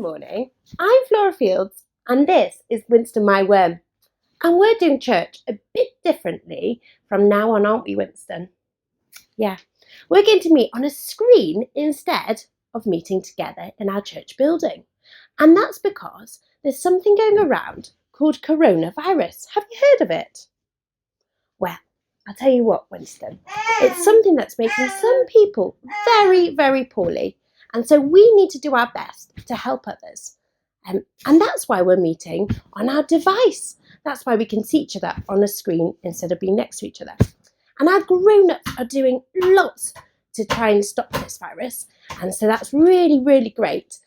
morning, I'm Flora Fields and this is Winston My Worm. And we're doing church a bit differently from now on, aren't we, Winston? Yeah, we're going to meet on a screen instead of meeting together in our church building. And that's because there's something going around called coronavirus. Have you heard of it? Well, I'll tell you what, Winston, it's something that's making some people very, very poorly. And so we need to do our best to help others. And that's why we're meeting on our device. That's why we can see each other on a screen instead of being next to each other. And our grown-ups are doing lots to try and stop this virus. And so that's really, really great.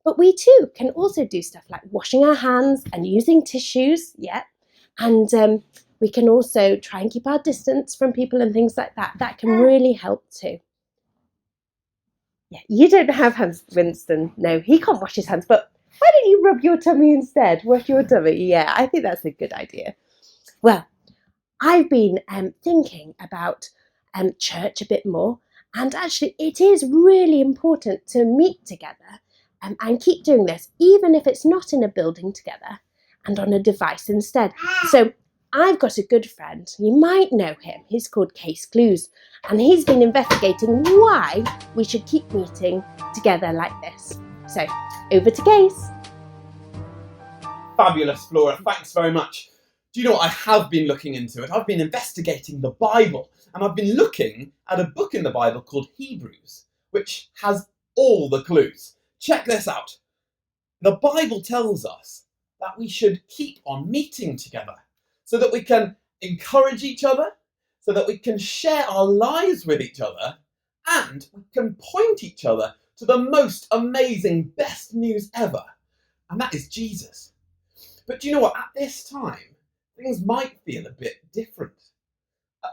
But we too can also do stuff like washing our hands and using tissues, And we can also try and keep our distance from people and things like that. That can really help too. Yeah, you don't have hands, Winston. No, he can't wash his hands, but why don't you rub your tummy instead? Wash your tummy. Yeah, I think that's a good idea. Well, I've been thinking about church a bit more, and actually it is really important to meet together and keep doing this, even if it's not in a building together and on a device instead. So I've got a good friend, you might know him, he's called Case Clues, and he's been investigating why we should keep meeting together like this. So, over to Case. Fabulous, Flora, thanks very much. Do you know what? I have been looking into it. I've been investigating the Bible, and I've been looking at a book in the Bible called Hebrews, which has all the clues. Check this out. The Bible tells us that we should keep on meeting together so that we can encourage each other, so that we can share our lives with each other, and we can point each other to the most amazing, best news ever, and that is Jesus. But do you know what? At this time, things might feel a bit different,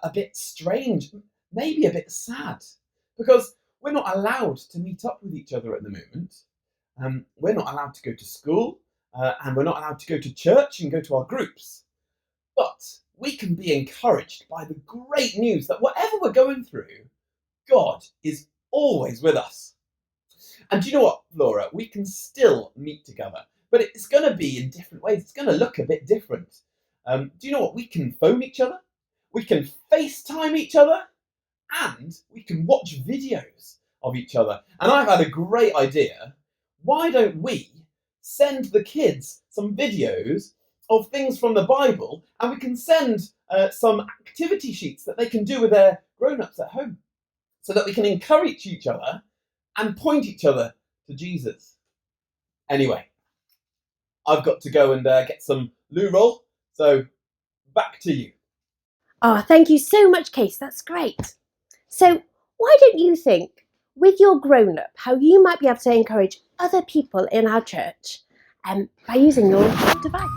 a bit strange, maybe a bit sad, because we're not allowed to meet up with each other at the moment. We're not allowed to go to school, and we're not allowed to go to church and go to our groups. But we can be encouraged by the great news that whatever we're going through, God is always with us. And do you know what, Laura? We can still meet together, but it's going to be in different ways. It's going to look a bit different. Do you know what? We can phone each other, we can FaceTime each other, and we can watch videos of each other. And I've had a great idea. Why don't we send the kids some videos of things from the Bible, and we can send some activity sheets that they can do with their grown-ups at home, so that we can encourage each other and point each other to Jesus. Anyway, I've got to go and get some loo roll, so back to you. Oh, thank you so much, Case. That's great. So why don't you think, with your grown-up, how you might be able to encourage other people in our church by using your device?